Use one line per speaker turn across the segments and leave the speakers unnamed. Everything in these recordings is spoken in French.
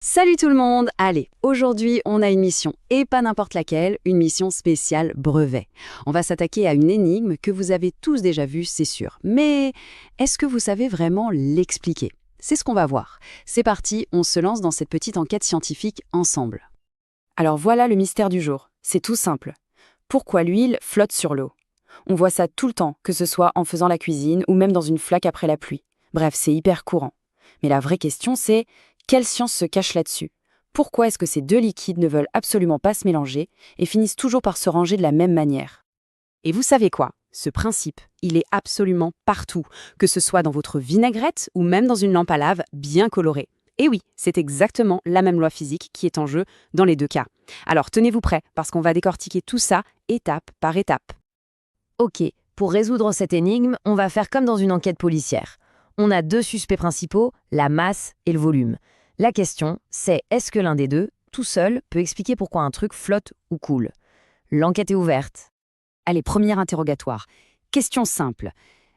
Salut tout le monde! Allez, aujourd'hui on a une mission, et pas n'importe laquelle, une mission spéciale brevet. On va s'attaquer à une énigme que vous avez tous déjà vue, c'est sûr. Mais est-ce que vous savez vraiment l'expliquer? C'est ce qu'on va voir. C'est parti, on se lance dans cette petite enquête scientifique ensemble.
Alors voilà le mystère du jour. C'est tout simple. Pourquoi l'huile flotte sur l'eau? On voit ça tout le temps, que ce soit en faisant la cuisine ou même dans une flaque après la pluie. Bref, c'est hyper courant. Mais la vraie question c'est, quelle science se cache là-dessus? Pourquoi est-ce que ces deux liquides ne veulent absolument pas se mélanger et finissent toujours par se ranger de la même manière?
Et vous savez quoi? Ce principe, il est absolument partout, que ce soit dans votre vinaigrette ou même dans une lampe à lave bien colorée. Et oui, c'est exactement la même loi physique qui est en jeu dans les deux cas. Alors tenez-vous prêts, parce qu'on va décortiquer tout ça étape par étape.
Ok, pour résoudre cette énigme, on va faire comme dans une enquête policière. On a deux suspects principaux, la masse et le volume. La question, c'est est-ce que l'un des deux, tout seul, peut expliquer pourquoi un truc flotte ou coule? L'enquête est ouverte.
Allez, premier interrogatoire. Question simple.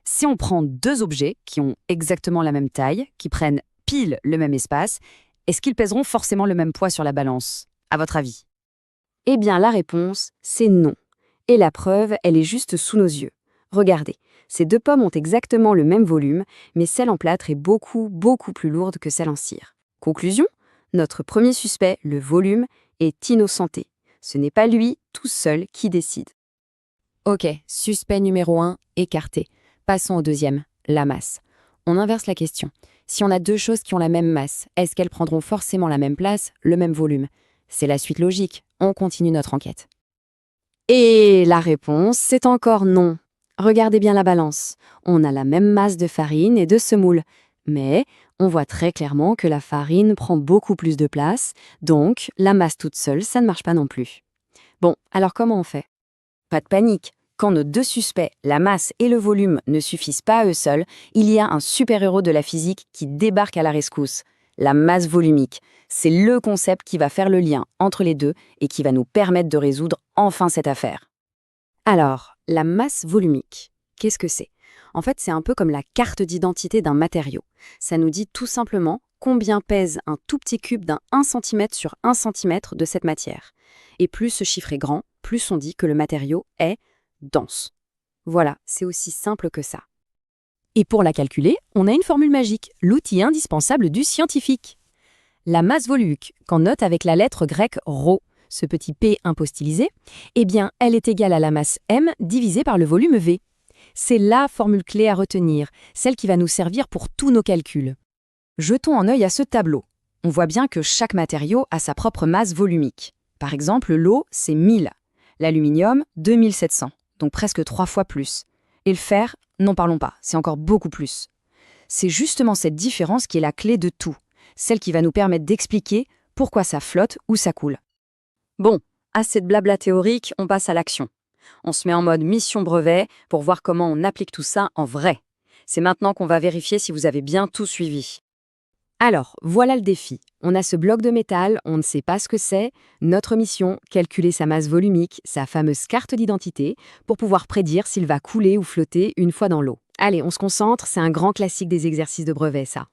Si on prend deux objets qui ont exactement la même taille, qui prennent pile le même espace, est-ce qu'ils pèseront forcément le même poids sur la balance, à votre avis? Eh bien, la réponse, c'est non. Et la preuve, elle est juste sous nos yeux. Regardez, ces deux pommes ont exactement le même volume, mais celle en plâtre est beaucoup plus lourde que celle en cire. Conclusion, notre premier suspect, le volume, est innocenté. Ce n'est pas lui, tout seul, qui décide. Ok, suspect numéro 1, écarté. Passons au deuxième, la masse. On inverse la question. Si on a deux choses qui ont la même masse, est-ce qu'elles prendront forcément la même place, le même volume? C'est la suite logique. On continue notre enquête. Et la réponse, c'est encore non. Regardez bien la balance. On a la même masse de farine et de semoule. Mais on voit très clairement que la farine prend beaucoup plus de place, donc la masse toute seule, ça ne marche pas non plus. Bon, alors comment on fait? Pas de panique. Quand nos deux suspects, la masse et le volume, ne suffisent pas à eux seuls, il y a un super-héros de la physique qui débarque à la rescousse. La masse volumique. C'est le concept qui va faire le lien entre les deux et qui va nous permettre de résoudre enfin cette affaire. Alors, la masse volumique, qu'est-ce que c'est? En fait, c'est un peu comme la carte d'identité d'un matériau. Ça nous dit tout simplement combien pèse un tout petit cube d'un 1 cm sur 1 cm de cette matière. Et plus ce chiffre est grand, plus on dit que le matériau est dense. Voilà, c'est aussi simple que ça. Et pour la calculer, on a une formule magique, l'outil indispensable du scientifique. La masse volumique, qu'on note avec la lettre grecque ρ, ce petit p impostylisé, eh bien, elle est égale à la masse m divisée par le volume v. C'est la formule clé à retenir, celle qui va nous servir pour tous nos calculs. Jetons un œil à ce tableau. On voit bien que chaque matériau a sa propre masse volumique. Par exemple, l'eau, c'est 1000. L'aluminium, 2700, donc presque 3 fois plus. Et le fer, n'en parlons pas, c'est encore beaucoup plus. C'est justement cette différence qui est la clé de tout, celle qui va nous permettre d'expliquer pourquoi ça flotte ou ça coule. Bon, assez de blabla théorique, on passe à l'action. On se met en mode mission brevet pour voir comment on applique tout ça en vrai. C'est maintenant qu'on va vérifier si vous avez bien tout suivi. Alors, voilà le défi. On a ce bloc de métal, on ne sait pas ce que c'est. Notre mission, calculer sa masse volumique, sa fameuse carte d'identité, pour pouvoir prédire s'il va couler ou flotter une fois dans l'eau. Allez, on se concentre, c'est un grand classique des exercices de brevet, ça.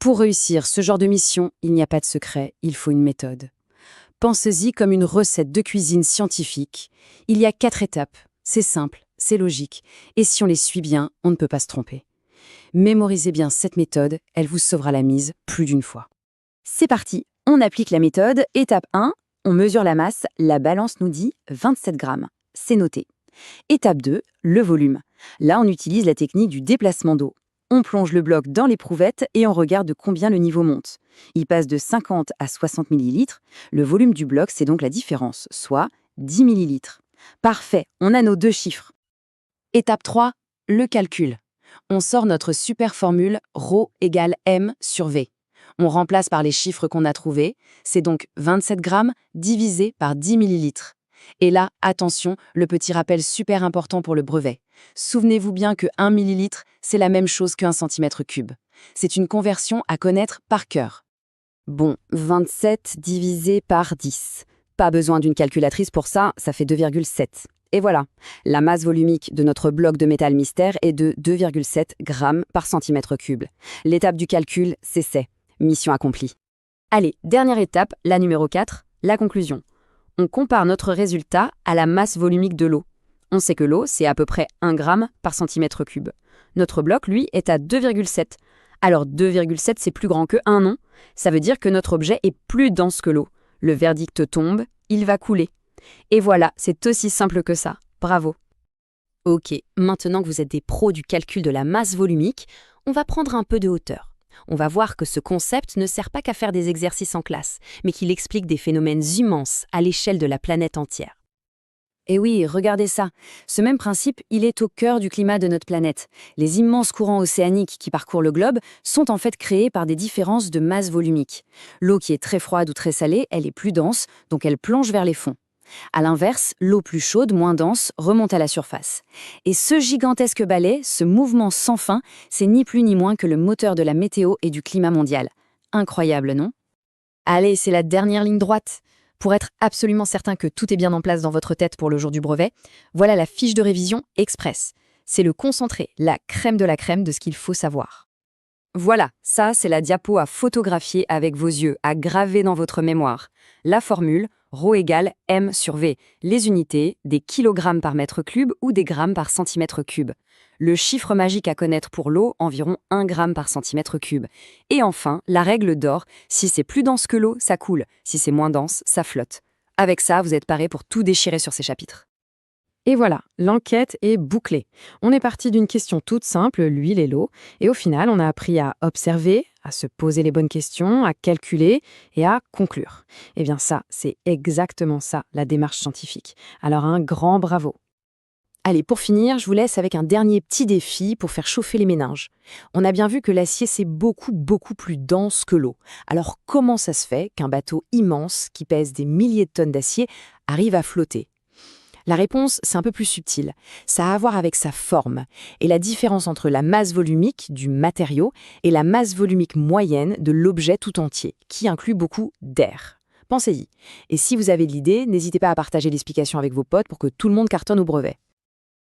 Pour réussir ce genre de mission, il n'y a pas de secret, il faut une méthode. Pensez-y comme une recette de cuisine scientifique. Il y a 4 étapes. C'est simple, c'est logique. Et si on les suit bien, on ne peut pas se tromper. Mémorisez bien cette méthode, elle vous sauvera la mise plus d'une fois. C'est parti, on applique la méthode. Étape 1, on mesure la masse, la balance nous dit 27 grammes. C'est noté. Étape 2, le volume. Là, on utilise la technique du déplacement d'eau. On plonge le bloc dans l'éprouvette et on regarde de combien le niveau monte. Il passe de 50 à 60 ml. Le volume du bloc, c'est donc la différence, soit 10 ml. Parfait, on a nos deux chiffres. Étape 3, le calcul. On sort notre super formule ρ égale m sur v. On remplace par les chiffres qu'on a trouvés. C'est donc 27 grammes divisé par 10 ml. Et là, attention, le petit rappel super important pour le brevet. Souvenez-vous bien que 1 ml, c'est la même chose qu'un centimètre cube. C'est une conversion à connaître par cœur. Bon, 27 divisé par 10. Pas besoin d'une calculatrice pour ça, ça fait 2,7. Et voilà, la masse volumique de notre bloc de métal mystère est de 2,7 grammes par centimètre cube. L'étape du calcul, c'est mission accomplie.
Allez, dernière étape, la numéro 4, la conclusion. On compare notre résultat à la masse volumique de l'eau. On sait que l'eau, c'est à peu près 1 gramme par centimètre cube. Notre bloc, lui, est à 2,7. Alors 2,7, c'est plus grand que 1, non? Ça veut dire que notre objet est plus dense que l'eau. Le verdict tombe, il va couler. Et voilà, c'est aussi simple que ça. Bravo. Ok, maintenant que vous êtes des pros du calcul de la masse volumique, on va prendre un peu de hauteur. On va voir que ce concept ne sert pas qu'à faire des exercices en classe, mais qu'il explique des phénomènes immenses à l'échelle de la planète entière.
Et oui, regardez ça. Ce même principe, il est au cœur du climat de notre planète. Les immenses courants océaniques qui parcourent le globe sont en fait créés par des différences de masse volumique. L'eau qui est très froide ou très salée, elle est plus dense, donc elle plonge vers les fonds. À l'inverse, l'eau plus chaude, moins dense, remonte à la surface. Et ce gigantesque balai, ce mouvement sans fin, c'est ni plus ni moins que le moteur de la météo et du climat mondial. Incroyable, non?
Allez, c'est la dernière ligne droite. Pour être absolument certain que tout est bien en place dans votre tête pour le jour du brevet, voilà la fiche de révision express. C'est le concentré, la crème de ce qu'il faut savoir.
Voilà, ça c'est la diapo à photographier avec vos yeux, à graver dans votre mémoire. La formule, ρ égale m sur v, les unités, des kilogrammes par mètre cube ou des grammes par centimètre cube. Le chiffre magique à connaître pour l'eau, environ 1 gramme par centimètre cube. Et enfin, la règle d'or, si c'est plus dense que l'eau, ça coule. Si c'est moins dense, ça flotte. Avec ça, vous êtes parés pour tout déchirer sur ces chapitres.
Et voilà, l'enquête est bouclée. On est parti d'une question toute simple, l'huile et l'eau, et au final, on a appris à observer, à se poser les bonnes questions, à calculer et à conclure. Eh bien ça, c'est exactement ça, la démarche scientifique. Alors un grand bravo. Allez, pour finir, je vous laisse avec un dernier petit défi pour faire chauffer les méninges. On a bien vu que l'acier, c'est beaucoup plus dense que l'eau. Alors comment ça se fait qu'un bateau immense, qui pèse des milliers de tonnes d'acier, arrive à flotter ? La réponse, c'est un peu plus subtil. Ça a à voir avec sa forme et la différence entre la masse volumique du matériau et la masse volumique moyenne de l'objet tout entier, qui inclut beaucoup d'air. Pensez-y. Et si vous avez de l'idée, n'hésitez pas à partager l'explication avec vos potes pour que tout le monde cartonne au brevet.